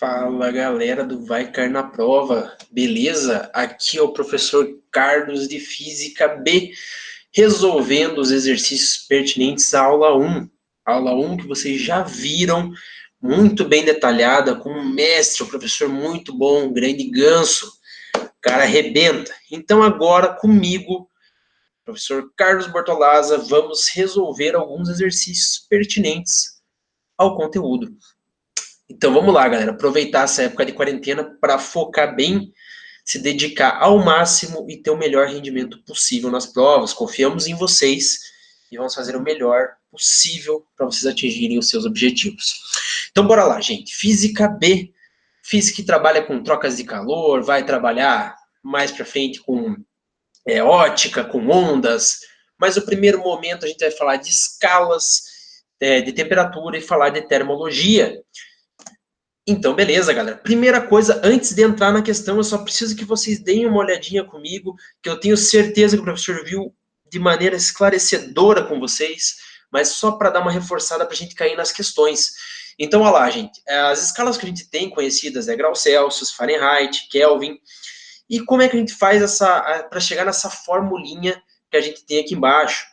Fala galera do Vai Cair na Prova, beleza? Aqui é o professor Carlos de Física B, resolvendo os exercícios pertinentes à aula 1. Aula 1 que vocês já viram, muito bem detalhada, com um mestre, um professor muito bom, um grande ganso, o cara arrebenta. Então agora comigo, professor Carlos Bortolazza, vamos resolver alguns exercícios pertinentes ao conteúdo. Então vamos lá, galera, aproveitar essa época de quarentena para focar bem, se dedicar ao máximo e ter o melhor rendimento possível nas provas. Confiamos em vocês e vamos fazer o melhor possível para vocês atingirem os seus objetivos. Então bora lá, gente. Física B, física que trabalha com trocas de calor, vai trabalhar mais para frente com ótica, com ondas, mas no primeiro momento a gente vai falar de escalas de temperatura e falar de termologia. Então, beleza, galera. Primeira coisa, antes de entrar na questão, eu só preciso que vocês deem uma olhadinha comigo, que eu tenho certeza que o professor viu de maneira esclarecedora com vocês, mas só para dar uma reforçada para a gente cair nas questões. Então, olha lá, gente. As escalas que a gente tem conhecidas é grau Celsius, Fahrenheit, Kelvin. E como é que a gente faz para chegar nessa formulinha que a gente tem aqui embaixo?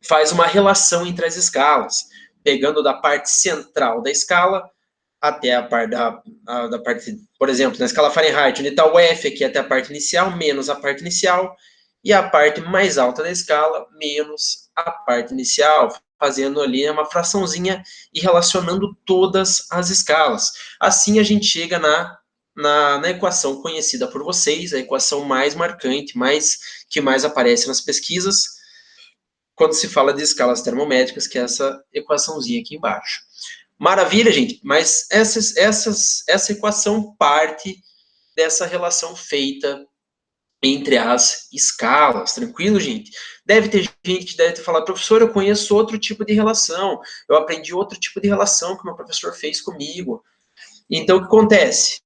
Faz uma relação entre as escalas, pegando da parte central da escala até a parte da parte, por exemplo, na escala Fahrenheit, onde está o F aqui até a parte inicial, menos a parte inicial, e a parte mais alta da escala, menos a parte inicial, fazendo ali uma fraçãozinha e relacionando todas as escalas. Assim a gente chega na equação conhecida por vocês, a equação mais marcante, que mais aparece nas pesquisas, quando se fala de escalas termométricas, que é essa equaçãozinha aqui embaixo. Maravilha, gente, mas essa equação parte dessa relação feita entre as escalas, tranquilo, gente? Deve ter gente que deve ter falado, professor, eu conheço outro tipo de relação, eu aprendi outro tipo de relação que o meu professor fez comigo. Então, o que acontece?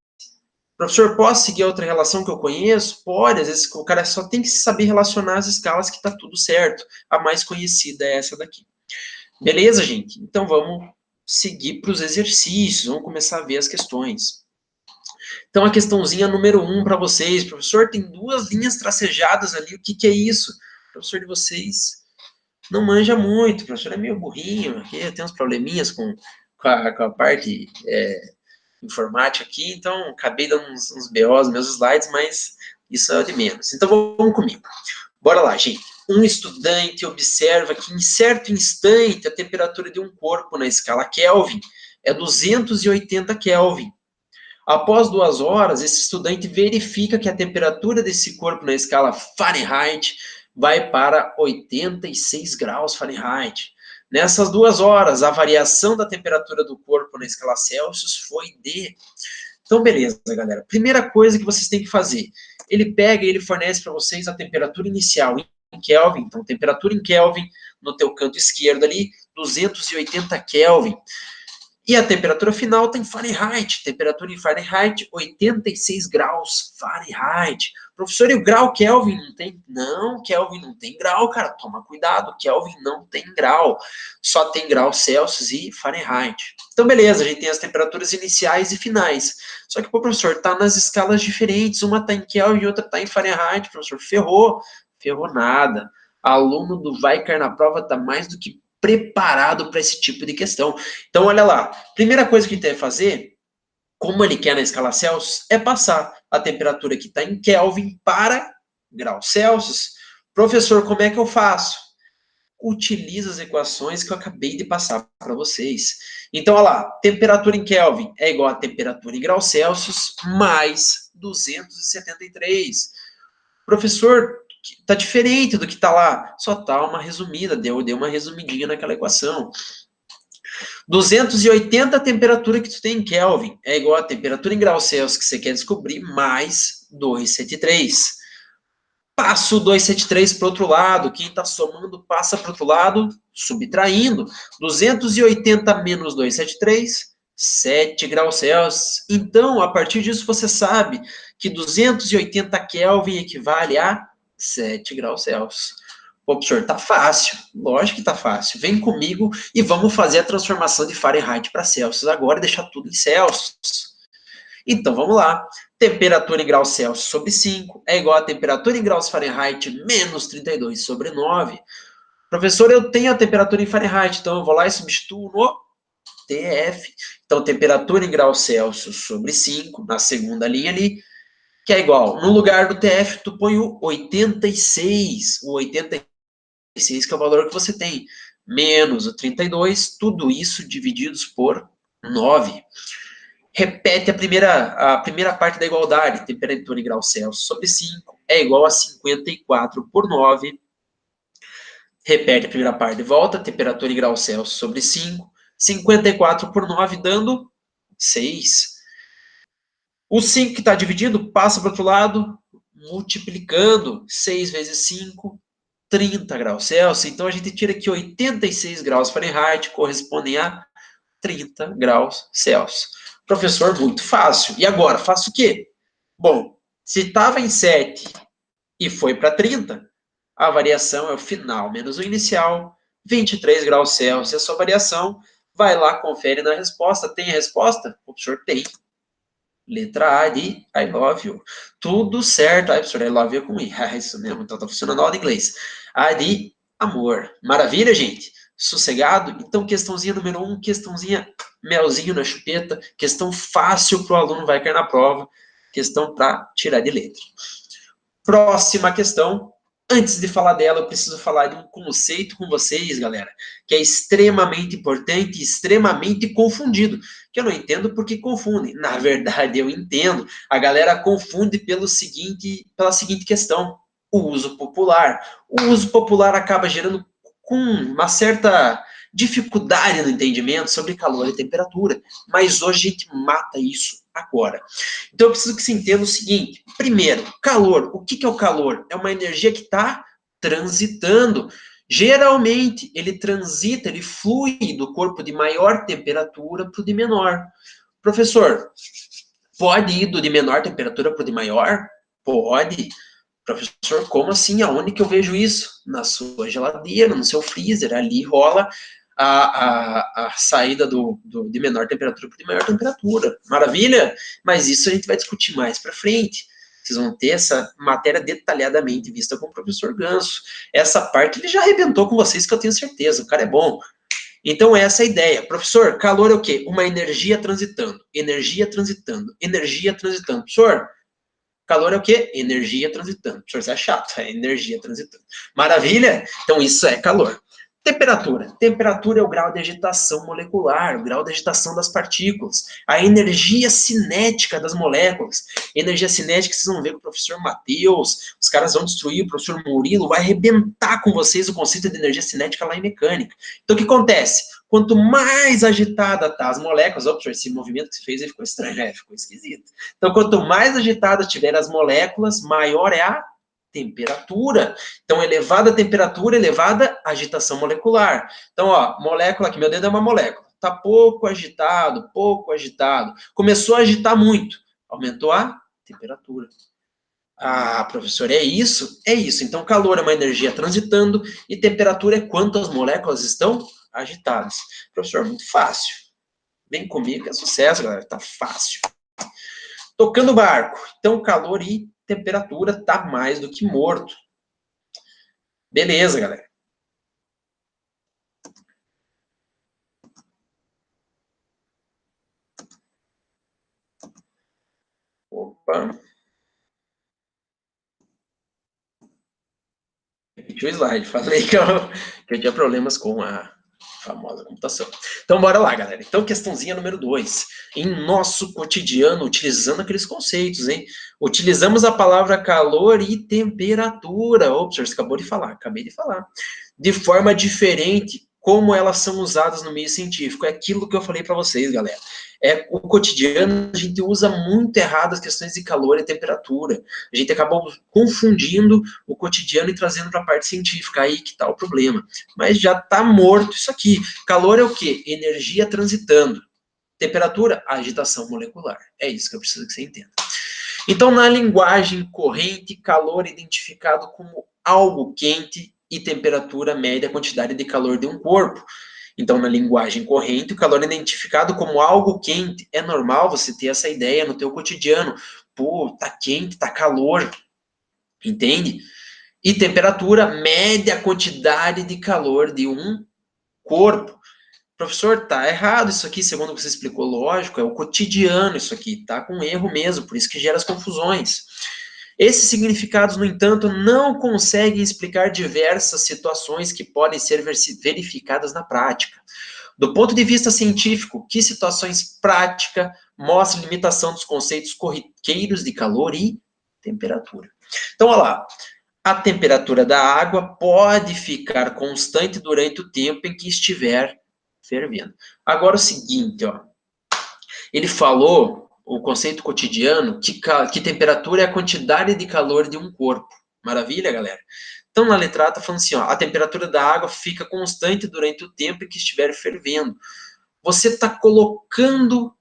Professor, posso seguir outra relação que eu conheço? Pode, às vezes o cara só tem que saber relacionar as escalas que está tudo certo. A mais conhecida é essa daqui. Beleza, gente? Então, vamos seguir para os exercícios, vamos começar a ver as questões. Então, a questãozinha número 1 para vocês. Professor, tem duas linhas tracejadas ali, o que é isso? O professor de vocês não manja muito, o professor é meio burrinho, aqui tem uns probleminhas com a parte informática aqui, então acabei dando uns BOs nos meus slides, mas isso é de menos. Então, vamos comigo. Bora lá, gente. Um estudante observa que em certo instante a temperatura de um corpo na escala Kelvin é 280 Kelvin. Após 2 horas, esse estudante verifica que a temperatura desse corpo na escala Fahrenheit vai para 86 graus Fahrenheit. Nessas 2 horas, a variação da temperatura do corpo na escala Celsius foi de... Então, beleza, galera. Primeira coisa que vocês têm que fazer, ele fornece para vocês a temperatura inicial em Kelvin, então temperatura em Kelvin, no teu canto esquerdo ali, 280 Kelvin. E a temperatura final está em Fahrenheit, temperatura em Fahrenheit, 86 graus Fahrenheit. Professor, e o grau Kelvin não tem? Não, Kelvin não tem grau, cara, toma cuidado, Kelvin não tem grau, só tem grau Celsius e Fahrenheit. Então, beleza, a gente tem as temperaturas iniciais e finais. Só que, pô, professor, tá nas escalas diferentes, uma tá em Kelvin e outra tá em Fahrenheit, professor, ferrou nada. Aluno do Vai Cair na Prova tá mais do que preparado para esse tipo de questão. Então, olha lá, primeira coisa que a gente deve fazer, como ele quer na escala Celsius, é passar a temperatura que está em Kelvin para graus Celsius. Professor, como é que eu faço? Utiliza as equações que eu acabei de passar para vocês. Então, olha lá, temperatura em Kelvin é igual a temperatura em graus Celsius mais 273. Professor, tá diferente do que tá lá. Só tá uma resumida, deu uma resumidinha naquela equação. 280 a temperatura que tu tem em Kelvin é igual a temperatura em graus Celsius que você quer descobrir mais 273. Passa o 273 para o outro lado. Quem está somando passa para o outro lado, subtraindo. 280 menos 273, 7 graus Celsius. Então, a partir disso, você sabe que 280 Kelvin equivale a 7 graus Celsius. Pô, professor, tá fácil. Lógico que tá fácil. Vem comigo e vamos fazer a transformação de Fahrenheit para Celsius agora e deixar tudo em Celsius. Então, vamos lá. Temperatura em graus Celsius sobre 5 é igual a temperatura em graus Fahrenheit menos 32 sobre 9. Professor, eu tenho a temperatura em Fahrenheit, então eu vou lá e substituo no TF. Então, temperatura em graus Celsius sobre 5, na segunda linha ali, que é igual. No lugar do TF, tu põe o 86. O 86 que é o valor que você tem. Menos o 32, tudo isso divididos por 9. Repete a primeira parte da igualdade. Temperatura em graus Celsius sobre 5 é igual a 54 por 9. Repete a primeira parte de volta. Temperatura em graus Celsius sobre 5. 54 por 9, dando 6. O 5 que está dividido passa para o outro lado, multiplicando. 6 vezes 5, 30 graus Celsius. Então, a gente tira aqui 86 graus Fahrenheit, correspondem a 30 graus Celsius. Professor, muito fácil. E agora, faço o quê? Bom, se estava em 7 e foi para 30, a variação é o final menos o inicial, 23 graus Celsius. A sua variação, vai lá, confere na resposta. Tem a resposta? O professor tem. Letra A de I love you. Tudo certo. Ai, professor, I love you com I. Isso mesmo, então tá funcionando a aula de inglês. A de amor. Maravilha, gente? Sossegado? Então, questãozinha número 1, questãozinha melzinho na chupeta, questão fácil para o aluno vai cair na prova, questão para tirar de letra. Próxima questão. Antes de falar dela, eu preciso falar de um conceito com vocês, galera, que é extremamente importante e extremamente confundido, que eu não entendo porque confundem. Na verdade, eu entendo. A galera confunde pela seguinte questão: o uso popular. O uso popular acaba gerando com uma certa dificuldade no entendimento sobre calor e temperatura, mas hoje a gente mata isso agora. Então eu preciso que você entenda o seguinte: primeiro, calor. O que é o calor? É uma energia que está transitando. Geralmente, ele transita, ele flui do corpo de maior temperatura para o de menor. Professor, pode ir do de menor temperatura para o de maior? Pode. Professor, como assim? Aonde que eu vejo isso? Na sua geladeira, no seu freezer. Ali rola a saída de menor temperatura para de maior temperatura. Maravilha? Mas isso a gente vai discutir mais para frente. Vocês vão ter essa matéria detalhadamente vista com o professor Ganso. Essa parte ele já arrebentou com vocês, que eu tenho certeza. O cara é bom. Então, essa é a ideia. Professor, calor é o quê? Uma energia transitando. Energia transitando. Energia transitando. Professor, calor é o quê? Energia transitando. Professor, isso é chato. É energia transitando. Maravilha? Então, isso é calor. Temperatura. Temperatura é o grau de agitação molecular, o grau de agitação das partículas, a energia cinética das moléculas. Energia cinética, vocês vão ver com o professor Matheus, os caras vão destruir, o professor Murilo vai arrebentar com vocês o conceito de energia cinética lá em mecânica. Então, o que acontece? Quanto mais agitada tá as moléculas, professor, esse movimento que você fez aí ficou estranho, ficou esquisito. Então, quanto mais agitadas tiverem as moléculas, maior é a temperatura. Então, elevada temperatura, elevada agitação molecular. Então, ó, molécula aqui, meu dedo é uma molécula. Está pouco agitado, pouco agitado. Começou a agitar muito. Aumentou a temperatura. Ah, professor, é isso? É isso. Então, calor é uma energia transitando e temperatura é quanto as moléculas estão agitadas. Professor, muito fácil. Vem comigo que é sucesso, galera. Tá fácil. Tocando o barco. Então, calor e temperatura tá mais do que morto. Beleza, galera. Opa. Repetiu o slide. Falei que eu tinha problemas com a famosa computação. Então, bora lá, galera. Então, questãozinha número 2. Em nosso cotidiano, utilizando aqueles conceitos, hein? Utilizamos a palavra calor e temperatura. Ops, você acabou de falar. Acabei de falar. De forma diferente, como elas são usadas no meio científico. É aquilo que eu falei para vocês, galera. É o cotidiano, a gente usa muito errado as questões de calor e temperatura. A gente acaba confundindo o cotidiano e trazendo para a parte científica. Aí que está o problema. Mas já está morto isso aqui. Calor é o quê? Energia transitando. Temperatura, agitação molecular. É isso que eu preciso que você entenda. Então, na linguagem corrente, calor é identificado como algo quente e temperatura média, a quantidade de calor de um corpo. Então, na linguagem corrente, o calor é identificado como algo quente. É normal você ter essa ideia no teu cotidiano. Pô, tá quente, tá calor, entende? E temperatura mede a quantidade de calor de um corpo. Professor, tá errado isso aqui, segundo o que você explicou, lógico, é o cotidiano isso aqui, tá com erro mesmo, por isso que gera as confusões. Esses significados, no entanto, não conseguem explicar diversas situações que podem ser verificadas na prática. Do ponto de vista científico, que situações práticas mostram limitação dos conceitos corriqueiros de calor e temperatura? Então, olha lá, a temperatura da água pode ficar constante durante o tempo em que estiver fervendo. Agora o seguinte, ó, ele falou, o conceito cotidiano, que temperatura é a quantidade de calor de um corpo. Maravilha, galera? Então, na letra A, está falando assim, ó, a temperatura da água fica constante durante o tempo em que estiver fervendo. Você está colocando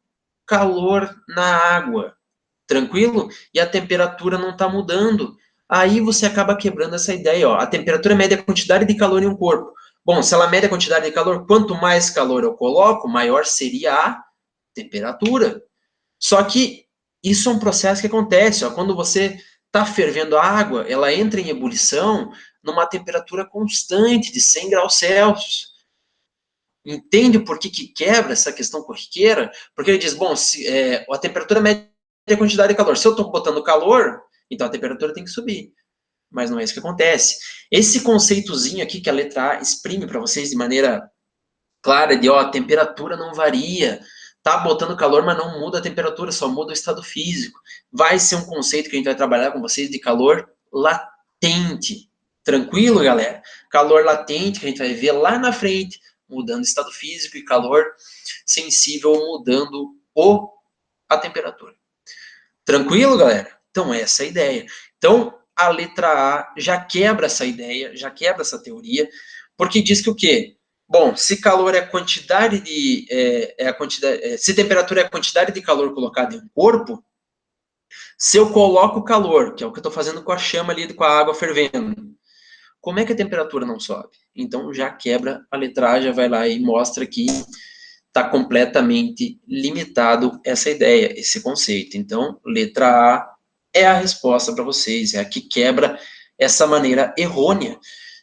calor na água, tranquilo? E a temperatura não está mudando. Aí você acaba quebrando essa ideia, ó. A temperatura mede a quantidade de calor em um corpo. Bom, se ela mede a quantidade de calor, quanto mais calor eu coloco, maior seria a temperatura. Só que isso é um processo que acontece, ó, quando você está fervendo a água, ela entra em ebulição numa temperatura constante de 100 graus Celsius. Entende por que quebra essa questão corriqueira? Porque ele diz, bom, a temperatura mede a quantidade de calor. Se eu estou botando calor, então a temperatura tem que subir. Mas não é isso que acontece. Esse conceitozinho aqui que a letra A exprime para vocês de maneira clara, de ó, a temperatura não varia, tá botando calor, mas não muda a temperatura, só muda o estado físico. Vai ser um conceito que a gente vai trabalhar com vocês de calor latente. Tranquilo, galera? Calor latente, que a gente vai ver lá na frente, mudando o estado físico, e calor sensível, mudando a temperatura. Tranquilo, galera? Então, essa é a ideia. Então, a letra A já quebra essa ideia, já quebra essa teoria, porque diz que o quê? Bom, se calor é a quantidade de. Se temperatura é a quantidade de calor colocado em um corpo, se eu coloco calor, que é o que eu estou fazendo com a chama ali, com a água fervendo, como é que a temperatura não sobe? Então já quebra a letra A, já vai lá e mostra que está completamente limitado essa ideia, esse conceito. Então, letra A é a resposta para vocês, é a que quebra essa maneira errônea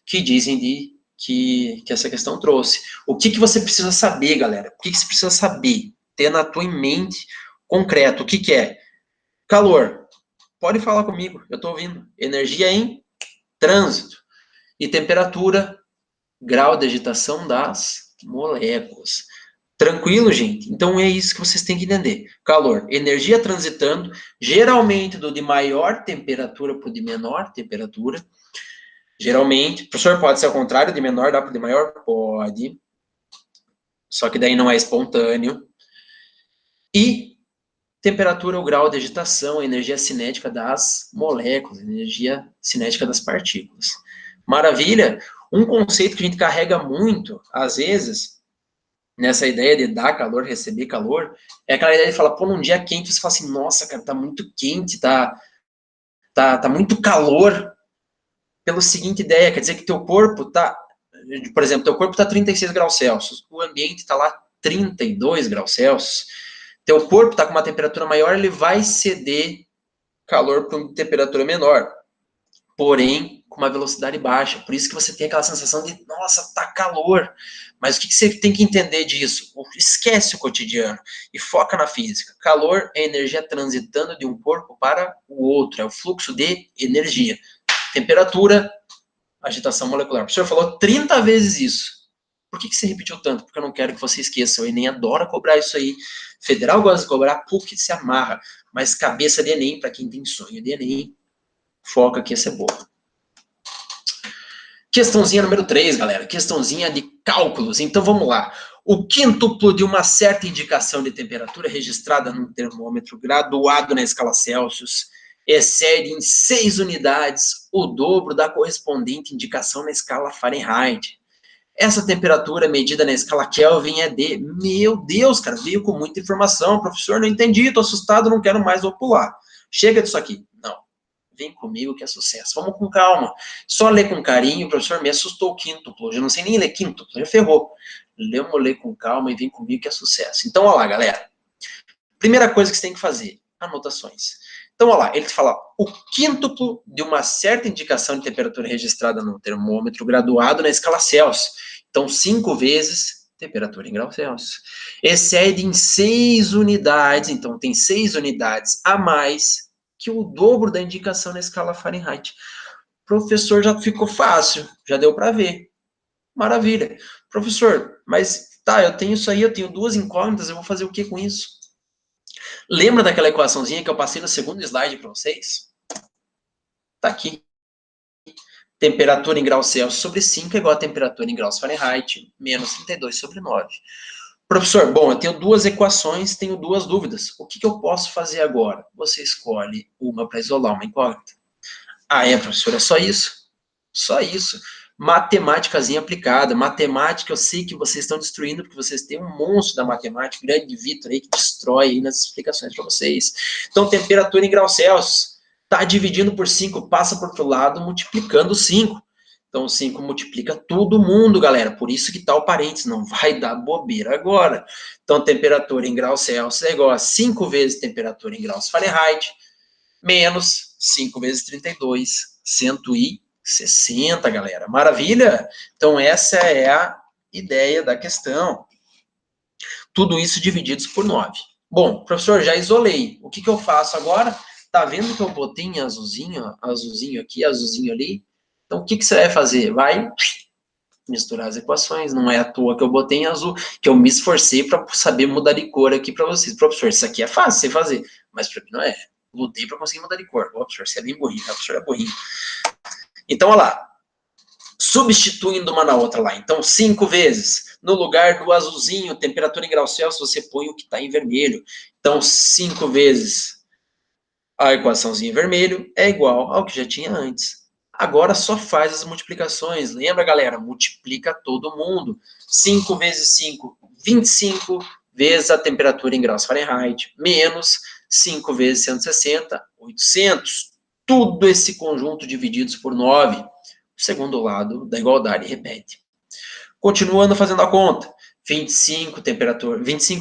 que dizem que essa questão trouxe. O que você precisa saber, galera? O que você precisa saber? Ter na tua mente concreto. O que é? Calor. Pode falar comigo, eu estou ouvindo. Energia em trânsito. E temperatura, grau de agitação das moléculas. Tranquilo, gente? Então é isso que vocês têm que entender. Calor, energia transitando, geralmente do de maior temperatura para o de menor temperatura. Geralmente, professor, pode ser ao contrário, de menor dá para o de maior? Pode. Só que daí não é espontâneo. E temperatura, o grau de agitação, a energia cinética das moléculas, a energia cinética das partículas. Maravilha? Um conceito que a gente carrega muito, às vezes, nessa ideia de dar calor, receber calor, é aquela ideia de falar, pô, num dia quente, você fala assim, nossa, cara, tá muito quente, tá muito calor. Pela seguinte ideia, quer dizer que teu corpo tá, por exemplo, teu corpo tá 36 graus Celsius, o ambiente tá lá 32 graus Celsius, teu corpo tá com uma temperatura maior, ele vai ceder calor para uma temperatura menor, porém com uma velocidade baixa. Por isso que você tem aquela sensação de, nossa, tá calor. Mas o que você tem que entender disso? Esquece o cotidiano e foca na física. Calor é energia transitando de um corpo para o outro, é o fluxo de energia. Temperatura, agitação molecular. O professor falou 30 vezes isso. Por que você repetiu tanto? Porque eu não quero que você esqueça. O Enem adora cobrar isso aí. Federal gosta de cobrar, PUC se amarra. Mas cabeça de Enem, para quem tem sonho de Enem, foca que essa é boa. Questãozinha número 3, galera. Questãozinha de cálculos. Então vamos lá. O quíntuplo de uma certa indicação de temperatura registrada num termômetro graduado na escala Celsius excede em 6 unidades o dobro da correspondente indicação na escala Fahrenheit. Essa temperatura medida na escala Kelvin é de... Meu Deus, cara, veio com muita informação. Professor, não entendi, tô assustado, não quero mais, vou pular. Chega disso aqui. Não. Vem comigo que é sucesso. Vamos com calma. Só ler com carinho. O professor me assustou o quíntuplo. Eu não sei nem ler quíntuplo. Já ferrou. lê com calma e vem comigo que é sucesso. Então, olha lá, galera. Primeira coisa que você tem que fazer, anotações. Então, olha lá, ele fala o quíntuplo de uma certa indicação de temperatura registrada no termômetro graduado na escala Celsius. Então, 5 vezes temperatura em graus Celsius. Excede em 6 unidades, então tem 6 unidades a mais que o dobro da indicação na escala Fahrenheit. Professor, já ficou fácil, já deu para ver. Maravilha. Professor, mas tá, eu tenho isso aí, eu tenho 2 incógnitas, eu vou fazer o que com isso? Lembra daquela equaçãozinha que eu passei no segundo slide para vocês? Tá aqui. Temperatura em graus Celsius sobre 5 é igual a temperatura em graus Fahrenheit, menos 32 sobre 9. Professor, bom, eu tenho 2 equações, tenho 2 dúvidas. O que eu posso fazer agora? Você escolhe uma para isolar uma incógnita. Ah, professor, é só isso? Só isso. Matemáticazinha aplicada. Matemática, eu sei que vocês estão destruindo, porque vocês têm um monstro da matemática, grande Vitor aí, que destrói aí nas explicações para vocês. Então, temperatura em graus Celsius, tá dividindo por 5, passa para o outro lado, multiplicando 5. Então, 5 multiplica todo mundo, galera. Por isso que tá o parênteses, não vai dar bobeira agora. Então, temperatura em graus Celsius é igual a 5 vezes temperatura em graus Fahrenheit, menos 5 vezes 32, 160, galera. Maravilha? Então, essa é a ideia da questão. Tudo isso divididos por 9. Bom, professor, já isolei. O que eu faço agora? Tá vendo que eu botei em azulzinho aqui, azulzinho ali? Então, o que você vai fazer? Vai misturar as equações. Não é à toa que eu botei em azul, que eu me esforcei para saber mudar de cor aqui para vocês. Professor, isso aqui é fácil você fazer, mas para mim não é. Lutei para conseguir mudar de cor. O professor, você é bem burrinho, o professor é burrinho. Então, olha lá. Substituindo uma na outra lá. Então, 5 vezes. No lugar do azulzinho, temperatura em graus Celsius, você põe o que está em vermelho. Então, 5 vezes a equaçãozinha em vermelho é igual ao que já tinha antes. Agora só faz as multiplicações. Lembra, galera? Multiplica todo mundo. 5 vezes 5, 25 vezes a temperatura em graus Fahrenheit, menos 5 vezes 160, 800. Tudo esse conjunto divididos por 9. O segundo lado da igualdade repete. Continuando fazendo a conta. 25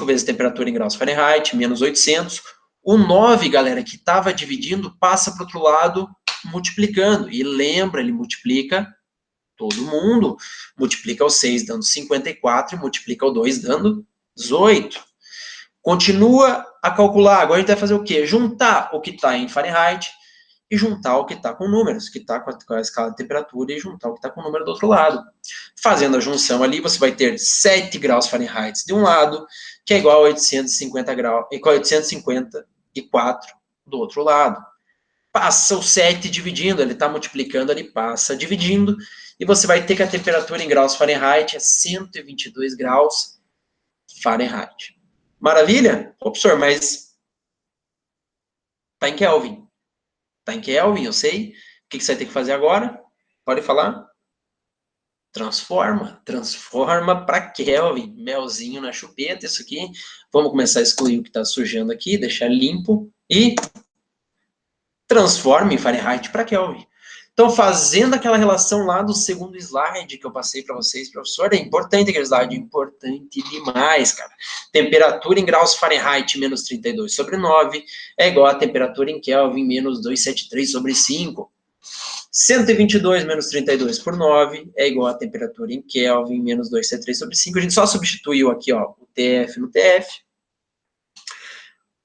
vezes temperatura em graus Fahrenheit, menos 800. O 9, galera, que estava dividindo, passa para o outro lado multiplicando. E lembra, ele multiplica todo mundo. Multiplica o 6 dando 54 e multiplica o 2 dando 18. Continua a calcular. Agora a gente vai fazer o quê? Juntar o que está em Fahrenheit e juntar o que está com números, que está com a escala de temperatura, e juntar o que está com o número do outro lado. Fazendo a junção ali, você vai ter 7 graus Fahrenheit de um lado, que é igual a 854 do outro lado. Passa o 7 dividindo, ele está multiplicando, ele passa dividindo, e você vai ter que a temperatura em graus Fahrenheit é 122 graus Fahrenheit. Maravilha? Professor, mas está em Kelvin. Está em Kelvin, eu sei. O que você vai ter que fazer agora? Pode falar? Transforma para Kelvin. Melzinho na chupeta, isso aqui. Vamos começar a excluir o que está sujando aqui, deixar limpo e transforma em Fahrenheit para Kelvin. Então, fazendo aquela relação lá do segundo slide que eu passei para vocês, professor, é importante aquele slide, importante demais, cara. Temperatura em graus Fahrenheit menos 32 sobre 9 é igual a temperatura em Kelvin menos 273 sobre 5. 122 menos 32 por 9 é igual a temperatura em Kelvin menos 273 sobre 5. A gente só substituiu aqui, ó, o TF no TF.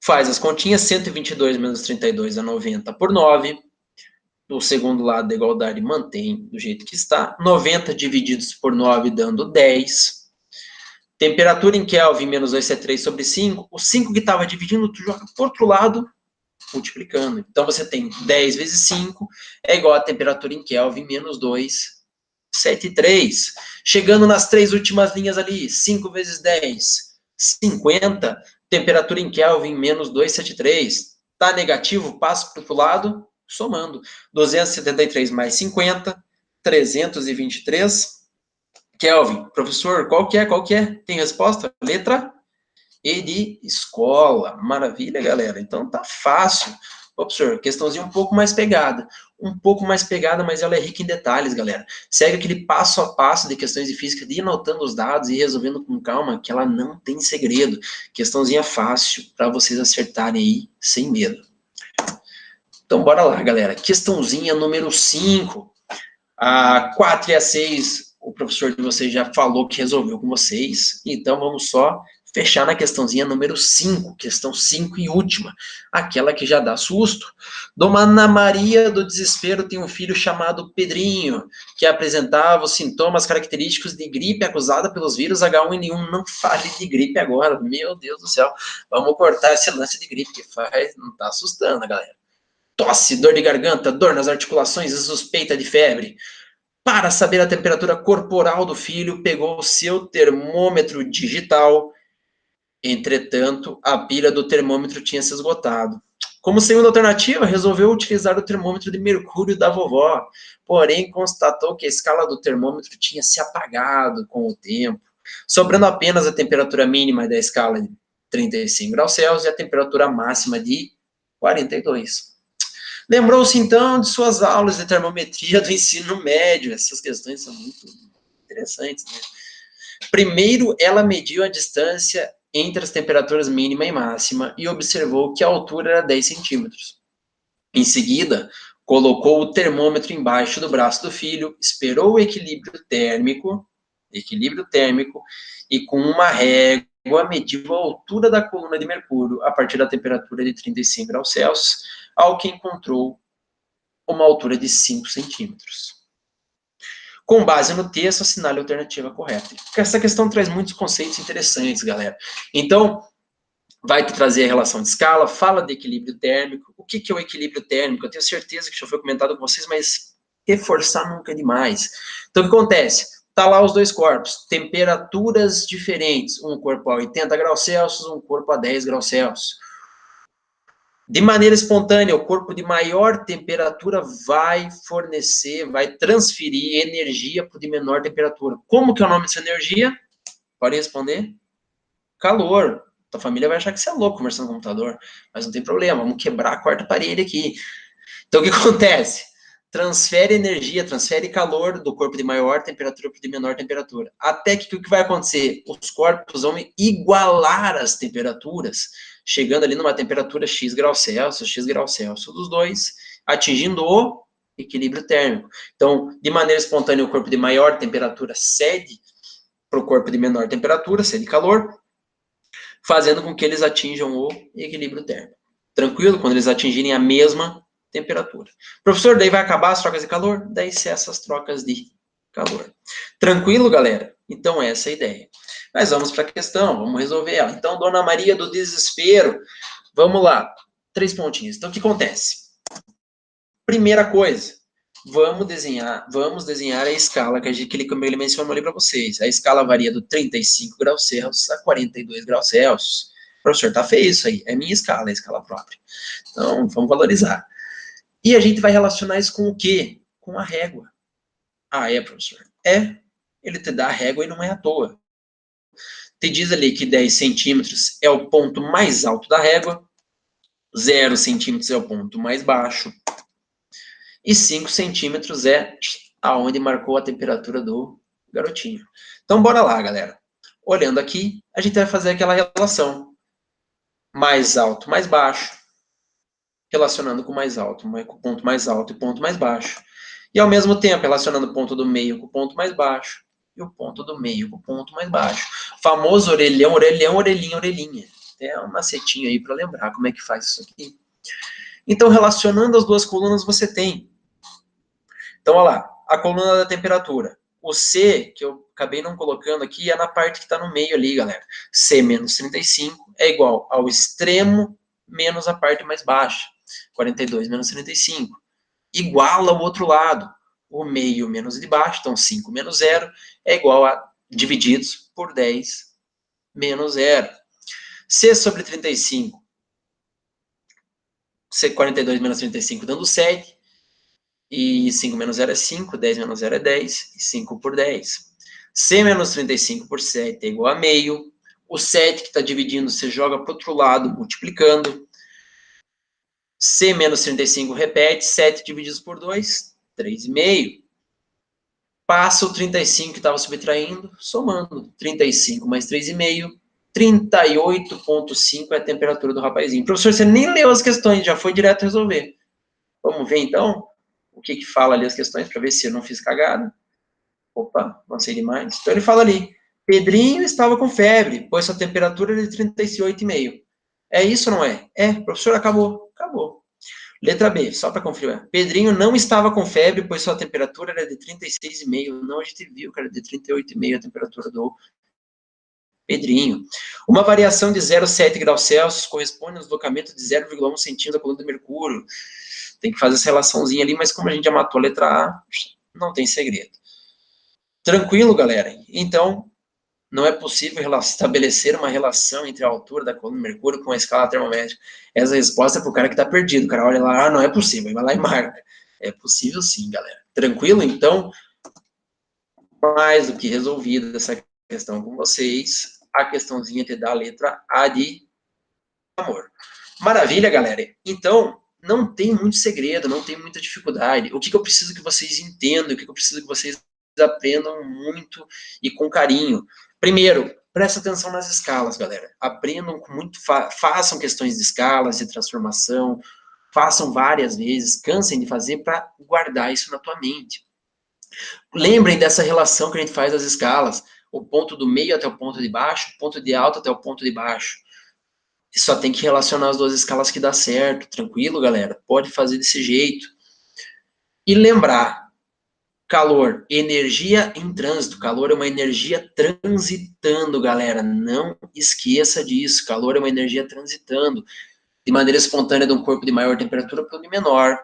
Faz as continhas, 122 menos 32 é 90 por 9. No segundo lado da igualdade mantém do jeito que está. 90 divididos por 9 dando 10. Temperatura em Kelvin menos 273 sobre 5. O 5 que estava dividindo, tu joga para o outro lado, multiplicando. Então, você tem 10 vezes 5 é igual a temperatura em Kelvin menos 273. Chegando nas 3 últimas linhas ali, 5 vezes 10, 50. Temperatura em Kelvin menos 273. Tá negativo, passa para o outro lado, somando. 273 mais 50, 323. Kelvin, professor, qual que é? Tem resposta? Letra E de escola. Maravilha, galera. Então tá fácil. Ô, professor, questãozinha um pouco mais pegada. Um pouco mais pegada, mas ela é rica em detalhes, galera. Segue aquele passo a passo de questões de física, de ir anotando os dados e resolvendo com calma, que ela não tem segredo. Questãozinha fácil para vocês acertarem aí sem medo. Então, bora lá, galera. Questãozinha número 5. A 4 e a 6, o professor de vocês já falou que resolveu com vocês. Então, vamos só fechar na questãozinha número 5. Questão 5 e última. Aquela que já dá susto. Dona Ana Maria do Desespero tem um filho chamado Pedrinho, que apresentava os sintomas característicos de gripe acusada pelos vírus H1N1. Não fale de gripe agora. Meu Deus do céu. Vamos cortar esse lance de gripe que faz. Não tá assustando, galera. Tosse, dor de garganta, dor nas articulações e suspeita de febre. Para saber a temperatura corporal do filho, pegou o seu termômetro digital. Entretanto, a pilha do termômetro tinha se esgotado. Como segunda alternativa, resolveu utilizar o termômetro de mercúrio da vovó, porém constatou que a escala do termômetro tinha se apagado com o tempo, sobrando apenas a temperatura mínima da escala de 35 graus Celsius e a temperatura máxima de 42. Lembrou-se, então, de suas aulas de termometria do ensino médio. Essas questões são muito interessantes, né? Primeiro, ela mediu a distância entre as temperaturas mínima e máxima e observou que a altura era 10 centímetros. Em seguida, colocou o termômetro embaixo do braço do filho, esperou o equilíbrio térmico, e com uma régua mediu a altura da coluna de mercúrio a partir da temperatura de 35 graus Celsius, ao que encontrou uma altura de 5 centímetros. Com base no texto, assinale a alternativa correta. Essa questão traz muitos conceitos interessantes, galera. Então, vai trazer a relação de escala, fala de equilíbrio térmico. O que é o equilíbrio térmico? Eu tenho certeza que já foi comentado com vocês, mas reforçar nunca é demais. Então, o que acontece? Tá lá os dois corpos, temperaturas diferentes. Um corpo a 80 graus Celsius, um corpo a 10 graus Celsius. De maneira espontânea, o corpo de maior temperatura vai transferir energia para o de menor temperatura. Como que é o nome dessa energia? Pode responder? Calor. Tua família vai achar que você é louco conversando no computador, mas não tem problema, vamos quebrar a quarta parede aqui. Então, o que acontece? Transfere energia, transfere calor do corpo de maior temperatura para o de menor temperatura. Até que o que vai acontecer? Os corpos vão igualar as temperaturas, chegando ali numa temperatura X graus Celsius dos dois, atingindo o equilíbrio térmico. Então, de maneira espontânea, o corpo de maior temperatura cede para o corpo de menor temperatura, cede calor, fazendo com que eles atinjam o equilíbrio térmico. Tranquilo? Quando eles atingirem a mesma temperatura. Professor, daí vai acabar as trocas de calor? Daí cessa as trocas de calor. Tranquilo, galera? Então, essa é a ideia. Mas vamos para a questão, vamos resolver ela. Então, Dona Maria do Desespero, vamos lá. 3 pontinhos. Então, o que acontece? Primeira coisa, vamos desenhar a escala que ele mencionou ali para vocês. A escala varia do 35 graus Celsius a 42 graus Celsius. Professor, tá feio isso aí. É minha escala, a escala própria. Então, vamos valorizar. E a gente vai relacionar isso com o quê? Com a régua. Ah, é, professor? É. Ele te dá a régua e não é à toa. Te diz ali que 10 centímetros é o ponto mais alto da régua, 0 centímetros é o ponto mais baixo, e 5 centímetros é aonde marcou a temperatura do garotinho. Então, bora lá, galera. Olhando aqui, a gente vai fazer aquela relação. Mais alto, mais baixo, relacionando com mais alto, com o ponto mais alto e ponto mais baixo. E, ao mesmo tempo, relacionando o ponto do meio com o ponto mais baixo e o ponto do meio com o ponto mais baixo. Famoso orelhão, orelhão, orelhinha, orelhinha. Tem um macetinho aí para lembrar como é que faz isso aqui. Então, relacionando as duas colunas, você tem. Então, olha lá, a coluna da temperatura. O C, que eu acabei não colocando aqui, é na parte que está no meio ali, galera. C menos 35 é igual ao extremo menos a parte mais baixa. 42 menos 35. Igual ao outro lado. O meio menos o de baixo, então 5 menos 0 é igual a divididos por 10 menos 0. C sobre 35. C 42 menos 35 dando 7. E 5 menos 0 é 5, 10 menos 0 é 10, e 5 por 10. C menos 35 por 7 é igual a meio. O 7 que está dividindo, você joga para o outro lado, multiplicando. C menos 35 repete, 7 divididos por 2, 3,5. Passa o 35 que estava subtraindo, somando 35 mais 3,5, 38,5 é a temperatura do rapazinho. Professor, você nem leu as questões, já foi direto resolver. Vamos ver, então, o que fala ali as questões, para ver se eu não fiz cagada. Opa, avancei demais. Então, ele fala ali, Pedrinho estava com febre, pois sua temperatura era de 38,5. É isso ou não é? É, professor, acabou. Acabou. Letra B, só para confirmar. Pedrinho não estava com febre, pois sua temperatura era de 36,5. Não, a gente viu que era de 38,5 a temperatura do Pedrinho. Uma variação de 0,7 graus Celsius corresponde ao deslocamento de 0,1 centímetro da coluna de mercúrio. Tem que fazer essa relaçãozinha ali, mas como a gente já matou a letra A, não tem segredo. Tranquilo, galera? Então, não é possível estabelecer uma relação entre a altura da coluna de mercúrio com a escala termométrica. Essa resposta é para o cara que está perdido. O cara olha lá, não é possível, vai lá e marca. É possível sim, galera. Tranquilo? Então, mais do que resolvida essa questão com vocês, a questãozinha te dá a letra A de amor. Maravilha, galera. Então, não tem muito segredo, não tem muita dificuldade. O que eu preciso que vocês entendam, o que eu preciso que vocês aprendam muito e com carinho. Primeiro, presta atenção nas escalas, galera. Aprendam com muito, façam questões de escalas, de transformação, façam várias vezes, cansem de fazer para guardar isso na tua mente. Lembrem dessa relação que a gente faz das escalas, o ponto do meio até o ponto de baixo, o ponto de alto até o ponto de baixo. E só tem que relacionar as duas escalas que dá certo, tranquilo, galera? Pode fazer desse jeito. E lembrar, calor, energia em trânsito. Calor é uma energia transitando, galera. Não esqueça disso. Calor é uma energia transitando. De maneira espontânea de um corpo de maior temperatura para o de menor.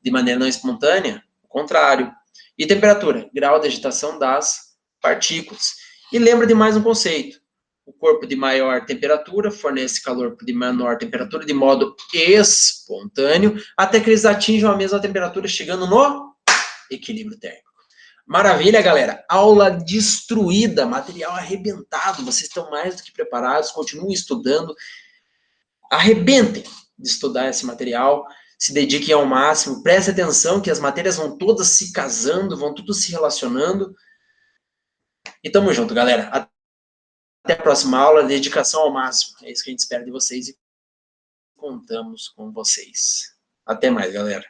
De maneira não espontânea, o contrário. E temperatura? Grau de agitação das partículas. E lembra de mais um conceito. O corpo de maior temperatura fornece calor de menor temperatura de modo espontâneo, até que eles atinjam a mesma temperatura, chegando no equilíbrio térmico. Maravilha, galera. Aula destruída, material arrebentado. Vocês estão mais do que preparados. Continuem estudando. Arrebentem de estudar esse material. Se dediquem ao máximo. Preste atenção que as matérias vão todas se casando, vão todas se relacionando. E tamo junto, galera. Até a próxima aula. Dedicação ao máximo. É isso que a gente espera de vocês e contamos com vocês. Até mais, galera.